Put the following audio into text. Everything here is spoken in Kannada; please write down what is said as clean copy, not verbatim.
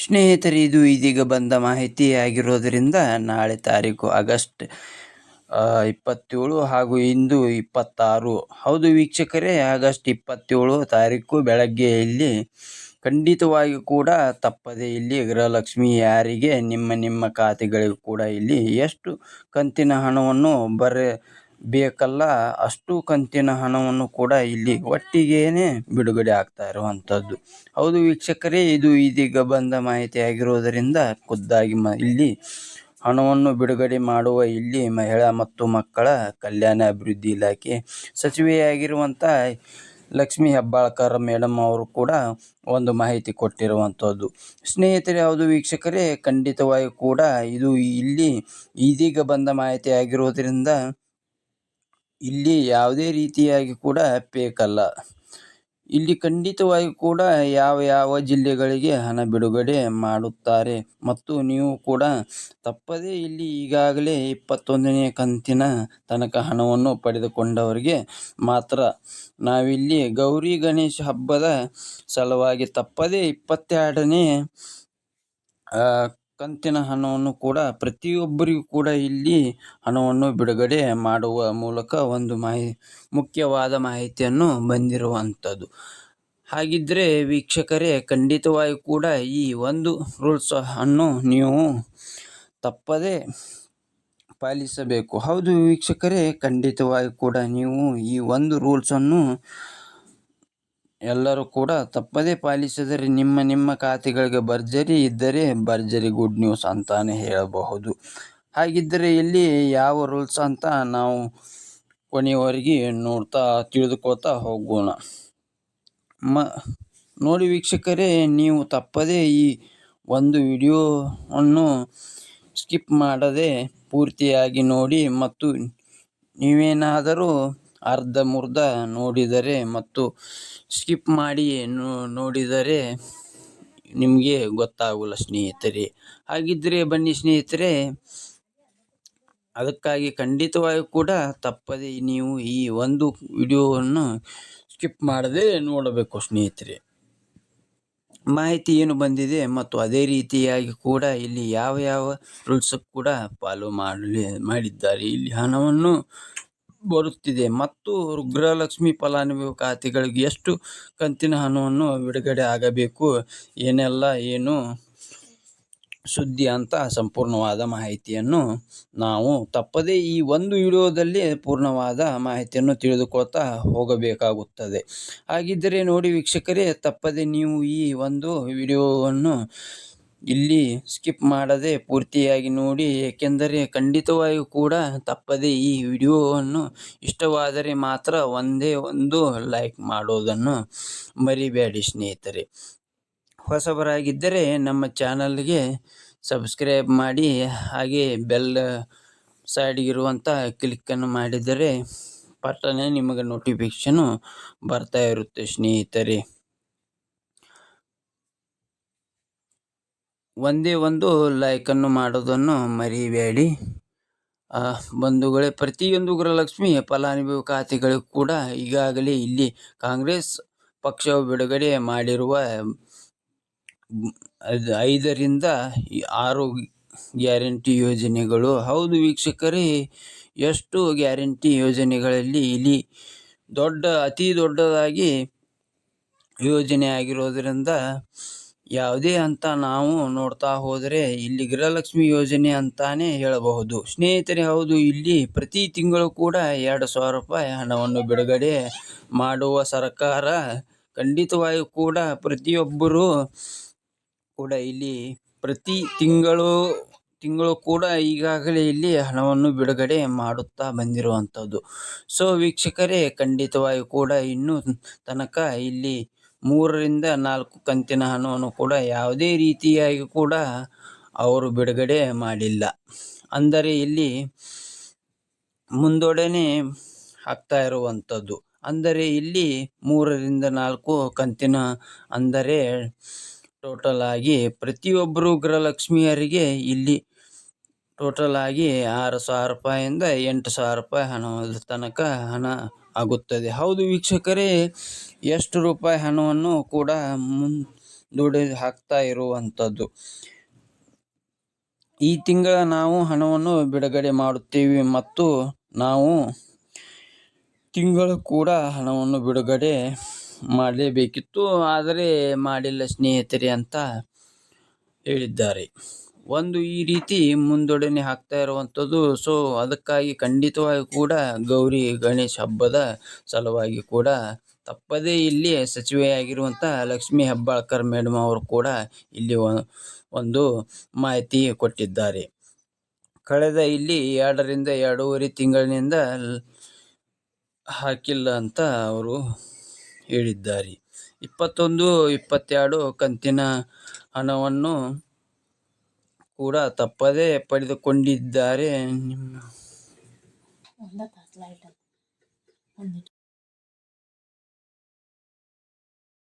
ಸ್ನೇಹಿತರೆ, ಇದು ಇದೀಗ ಬಂದ ಮಾಹಿತಿ ಆಗಿರೋದರಿಂದ ನಾಳೆ ತಾರೀಕು ಆಗಸ್ಟ್ 27 ಹಾಗೂ ಇಂದು 26. ಹೌದು ವೀಕ್ಷಕರೇ, ಆಗಸ್ಟ್ 27 ತಾರೀಕು ಬೆಳಗ್ಗೆ ಇಲ್ಲಿ ಖಂಡಿತವಾಗಿ ಕೂಡ ತಪ್ಪದೆ ಇಲ್ಲಿ ಗೃಹಲಕ್ಷ್ಮಿ ಯಾರಿಗೆ ನಿಮ್ಮ ಖಾತೆಗಳಿಗೂ ಕೂಡ ಇಲ್ಲಿ ಎಷ್ಟು ಕಂತಿನ ಹಣವನ್ನು ಬೇಕಲ್ಲ ಅಷ್ಟು ಕಂತಿನ ಹಣವನ್ನು ಕೂಡ ಇಲ್ಲಿ ಒಟ್ಟಿಗೇನೆ ಬಿಡುಗಡೆ ಆಗ್ತಾ ಇರುವಂಥದ್ದು. ಹೌದು ವೀಕ್ಷಕರೇ, ಇದು ಇದೀಗ ಬಂದ ಮಾಹಿತಿ ಆಗಿರುವುದರಿಂದ ಖುದ್ದಾಗಿ ಇಲ್ಲಿ ಹಣವನ್ನು ಬಿಡುಗಡೆ ಮಾಡುವ ಇಲ್ಲಿ ಮಹಿಳಾ ಮತ್ತು ಮಕ್ಕಳ ಕಲ್ಯಾಣ ಅಭಿವೃದ್ಧಿ ಇಲಾಖೆ ಸಚಿವೆಯಾಗಿರುವಂಥ ಲಕ್ಷ್ಮೀ ಹೆಬ್ಬಾಳ್ಕರ್ ಮೇಡಮ್ ಅವರು ಕೂಡ ಒಂದು ಮಾಹಿತಿ ಕೊಟ್ಟಿರುವಂಥದ್ದು. ಸ್ನೇಹಿತರೆ, ಹೌದು ವೀಕ್ಷಕರೇ, ಖಂಡಿತವಾಗಿ ಕೂಡ ಇದು ಇಲ್ಲಿ ಇದೀಗ ಬಂದ ಮಾಹಿತಿ ಆಗಿರೋದ್ರಿಂದ ಇಲ್ಲಿ ಯಾವುದೇ ರೀತಿಯಾಗಿ ಕೂಡ ಫೇಕ್ ಅಲ್ಲ. ಇಲ್ಲಿ ಖಂಡಿತವಾಗಿ ಕೂಡ ಯಾವ ಜಿಲ್ಲೆಗಳಿಗೆ ಹಣ ಬಿಡುಗಡೆ ಮಾಡುತ್ತಾರೆ ಮತ್ತು ನೀವು ಕೂಡ ತಪ್ಪದೇ ಇಲ್ಲಿ ಈಗಾಗಲೇ 21ನೇ ಕಂತಿನ ತನಕ ಹಣವನ್ನು ಪಡೆದುಕೊಂಡವರಿಗೆ ಮಾತ್ರ ನಾವಿಲ್ಲಿ ಗೌರಿ ಗಣೇಶ ಹಬ್ಬದ ಸಲುವಾಗಿ ತಪ್ಪದೇ 22ನೇ ಕಂತಿನ ಹಣವನ್ನು ಕೂಡ ಪ್ರತಿಯೊಬ್ಬರಿಗೂ ಕೂಡ ಇಲ್ಲಿ ಹಣವನ್ನು ಬಿಡುಗಡೆ ಮಾಡುವ ಮೂಲಕ ಒಂದು ಮುಖ್ಯವಾದ ಮಾಹಿತಿಯನ್ನು ಬಂದಿರುವಂಥದ್ದು. ಹಾಗಿದ್ದರೆ ವೀಕ್ಷಕರೇ, ಖಂಡಿತವಾಗಿ ಕೂಡ ಈ ಒಂದು ರೂಲ್ಸ್ ಅನ್ನು ನೀವು ತಪ್ಪದೇ ಪಾಲಿಸಬೇಕು. ಹೌದು ವೀಕ್ಷಕರೇ, ಖಂಡಿತವಾಗಿ ಕೂಡ ನೀವು ಈ ಒಂದು ರೂಲ್ಸನ್ನು ಎಲ್ಲರೂ ಕೂಡ ತಪ್ಪದೇ ಪಾಲಿಸಿದರೆ ನಿಮ್ಮ ಖಾತೆಗಳಿಗೆ ಭರ್ಜರಿ ಇದ್ದರೆ ಭರ್ಜರಿ ಗುಡ್ ನ್ಯೂಸ್ ಅಂತಾನೆ ಹೇಳಬಹುದು. ಹಾಗಿದ್ದರೆ ಇಲ್ಲಿ ಯಾವ ರೂಲ್ಸ್ ಅಂತ ನಾವು ಕೊನೆಯವರೆಗೆ ತಿಳಿದುಕೊಳ್ತಾ ಹೋಗೋಣ. ನೋಡಿ ವೀಕ್ಷಕರೇ, ನೀವು ತಪ್ಪದೇ ಈ ಒಂದು ವಿಡಿಯೋವನ್ನು ಸ್ಕಿಪ್ ಮಾಡದೆ ಪೂರ್ತಿಯಾಗಿ ನೋಡಿ ಮತ್ತು ನೀವೇನಾದರೂ ಅರ್ಧಂಬರ್ಧ ನೋಡಿದರೆ ಮತ್ತು ಸ್ಕಿಪ್ ಮಾಡಿ ನೋಡಿದರೆ ನಿಮಗೆ ಗೊತ್ತಾಗಲ್ಲ ಸ್ನೇಹಿತರೆ. ಹಾಗಿದ್ದರೆ ಬನ್ನಿ ಸ್ನೇಹಿತರೆ, ಅದಕ್ಕಾಗಿ ಖಂಡಿತವಾಗಿ ಕೂಡ ತಪ್ಪದೆ ನೀವು ಈ ಒಂದು ವಿಡಿಯೋವನ್ನು ಸ್ಕಿಪ್ ಮಾಡದೆ ನೋಡಬೇಕು ಸ್ನೇಹಿತರೆ. ಮಾಹಿತಿ ಏನು ಬಂದಿದೆ ಮತ್ತು ಅದೇ ರೀತಿಯಾಗಿ ಕೂಡ ಇಲ್ಲಿ ಯಾವ ರೂಲ್ಸ್ ಕೂಡ ಫಾಲೋ ಮಾಡಿದ್ದಾರೆ, ಇಲ್ಲಿ ಹಣವನ್ನು ಬರುತ್ತಿದೆ ಮತ್ತು ಗೃಹಲಕ್ಷ್ಮಿ ಫಲಾನುಭವಿ ಖಾತೆಗಳಿಗೆ ಎಷ್ಟು ಕಂತಿನ ಹಣವನ್ನು ಬಿಡುಗಡೆ ಆಗಬೇಕು, ಏನು ಸುದ್ದಿ ಅಂತ ಸಂಪೂರ್ಣವಾದ ಮಾಹಿತಿಯನ್ನು ನಾವು ತಪ್ಪದೇ ಈ ಒಂದು ವಿಡಿಯೋದಲ್ಲಿ ಪೂರ್ಣವಾದ ಮಾಹಿತಿಯನ್ನು ತಿಳಿದುಕೊಳ್ತಾ ಹೋಗಬೇಕಾಗುತ್ತದೆ. ಹಾಗಿದ್ದರೆ ನೋಡಿ ವೀಕ್ಷಕರೇ, ತಪ್ಪದೇ ನೀವು ಈ ಒಂದು ವಿಡಿಯೋವನ್ನು ಇಲ್ಲಿ ಸ್ಕಿಪ್ ಮಾಡದೆ ಪೂರ್ತಿಯಾಗಿ ನೋಡಿ, ಏಕೆಂದರೆ ಖಂಡಿತವಾಗಿಯೂ ಕೂಡ ತಪ್ಪದೇ ಈ ವಿಡಿಯೋವನ್ನು ಇಷ್ಟವಾದರೆ ಮಾತ್ರ ಒಂದೇ ಒಂದು ಲೈಕ್ ಮಾಡೋದನ್ನು ಮರಿಬೇಡಿ ಸ್ನೇಹಿತರೆ. ಹೊಸಬರಾಗಿದ್ದರೆ ನಮ್ಮ ಚಾನಲ್ಗೆ ಸಬ್ಸ್ಕ್ರೈಬ್ ಮಾಡಿ, ಹಾಗೆ ಬೆಲ್ ಸೈಡ್ಗಿರುವಂಥ ಕ್ಲಿಕ್ಕನ್ನು ಮಾಡಿದರೆ ಪಟ್ಟನೆ ನಿಮಗೆ ನೋಟಿಫಿಕೇಶನ್ ಬರ್ತಾ ಇರುತ್ತೆ ಸ್ನೇಹಿತರೆ. ಒಂದೇ ಒಂದು ಲೈಕನ್ನು ಮಾಡೋದನ್ನು ಮರಿಬೇಡಿ ಬಂಧುಗಳೇ. ಪ್ರತಿಯೊಂದು ಗೃಹಲಕ್ಷ್ಮಿ ಫಲಾನುಭವಿ ಖಾತೆಗಳಿಗೂ ಕೂಡ ಈಗಾಗಲೇ ಇಲ್ಲಿ ಕಾಂಗ್ರೆಸ್ ಪಕ್ಷವು ಬಿಡುಗಡೆ ಮಾಡಿರುವ 5 ರಿಂದ 6 ಗ್ಯಾರಂಟಿ ಯೋಜನೆಗಳು. ಹೌದು ವೀಕ್ಷಕರೇ, ಎಷ್ಟು ಗ್ಯಾರಂಟಿ ಯೋಜನೆಗಳಲ್ಲಿ ಇಲ್ಲಿ ಅತಿ ದೊಡ್ಡದಾಗಿ ಯೋಜನೆ ಆಗಿರೋದ್ರಿಂದ ಯಾವುದೇ ಅಂತ ನಾವು ನೋಡ್ತಾ ಹೋದರೆ ಇಲ್ಲಿ ಗೃಹಲಕ್ಷ್ಮಿ ಯೋಜನೆ ಅಂತಾನೆ ಹೇಳಬಹುದು ಸ್ನೇಹಿತರೆ. ಹೌದು, ಇಲ್ಲಿ ಪ್ರತಿ ತಿಂಗಳು ಕೂಡ 2,000 ರೂಪಾಯಿ ಹಣವನ್ನು ಬಿಡುಗಡೆ ಮಾಡುವ ಸರ್ಕಾರ. ಖಂಡಿತವಾಗಿಯೂ ಕೂಡ ಪ್ರತಿಯೊಬ್ಬರು ಕೂಡ ಇಲ್ಲಿ ಪ್ರತಿ ತಿಂಗಳು ಕೂಡ ಈಗಾಗಲೇ ಇಲ್ಲಿ ಹಣವನ್ನು ಬಿಡುಗಡೆ ಮಾಡುತ್ತಾ ಬಂದಿರುವಂಥದ್ದು. ಸೊ ವೀಕ್ಷಕರೇ, ಖಂಡಿತವಾಗಿ ಕೂಡ ಇನ್ನೂ ತನಕ ಇಲ್ಲಿ 3 ರಿಂದ 4 ಕಂತಿನ ಹಣವನ್ನು ಕೂಡ ಯಾವುದೇ ರೀತಿಯಾಗಿ ಕೂಡ ಅವರು ಬಿಡುಗಡೆ ಮಾಡಿಲ್ಲ. ಅಂದರೆ ಇಲ್ಲಿ ಮುಂದೂಡಣೆ ಆಗ್ತಾ ಇರುವಂಥದ್ದು. ಅಂದರೆ ಇಲ್ಲಿ 3 ರಿಂದ 4 ಕಂತಿನ ಅಂದರೆ ಟೋಟಲ್ ಆಗಿ ಪ್ರತಿಯೊಬ್ಬರು ಗೃಹಲಕ್ಷ್ಮಿಯರಿಗೆ ಇಲ್ಲಿ ಟೋಟಲ್ ಆಗಿ 6,000 ರೂಪಾಯಿಂದ 8,000 ರೂಪಾಯಿ ಹಣದ ತನಕ ಹಣ ಆಗುತ್ತದೆ. ಹೌದು ವೀಕ್ಷಕರೇ, ಎಷ್ಟು ರೂಪಾಯಿ ಹಣವನ್ನು ಕೂಡ ದುಡ್ಡು ಹಾಕ್ತಾ ಇರುವಂಥದ್ದು. ಈ ತಿಂಗಳ ನಾವು ಹಣವನ್ನು ಬಿಡುಗಡೆ ಮಾಡುತ್ತೇವೆ ಮತ್ತು ನಾವು ತಿಂಗಳು ಕೂಡ ಹಣವನ್ನು ಬಿಡುಗಡೆ ಮಾಡಲೇಬೇಕಿತ್ತು, ಆದರೆ ಮಾಡಿಲ್ಲ ಸ್ನೇಹಿತರೆ ಅಂತ ಹೇಳಿದ್ದಾರೆ. ಒಂದು ಈ ರೀತಿ ಮುಂದೂಡಣೆ ಆಗ್ತಾ ಇರುವಂಥದ್ದು. ಸೊ ಅದಕ್ಕಾಗಿ ಖಂಡಿತವಾಗಿ ಕೂಡ ಗೌರಿ ಗಣೇಶ ಹಬ್ಬದ ಸಲುವಾಗಿ ಕೂಡ ತಪ್ಪದೇ ಇಲ್ಲಿ ಸಚಿವೆಯಾಗಿರುವಂಥ ಲಕ್ಷ್ಮೀ ಹೆಬ್ಬಾಳ್ಕರ್ ಮೇಡಮ್ ಅವರು ಕೂಡ ಇಲ್ಲಿ ಒಂದು ಮಾಹಿತಿ ಕೊಟ್ಟಿದ್ದಾರೆ. ಕಳೆದ ಇಲ್ಲಿ 2ರಿಂದ 2.5 ತಿಂಗಳಿನಿಂದ ಹಾಕಿಲ್ಲ ಅಂತ ಅವರು ಹೇಳಿದ್ದಾರೆ. 21, 22 ಕಂತಿನ ಹಣವನ್ನು ಕೂಡ ತಪ್ಪದೇ ಪಡೆದುಕೊಂಡಿದ್ದಾರೆ.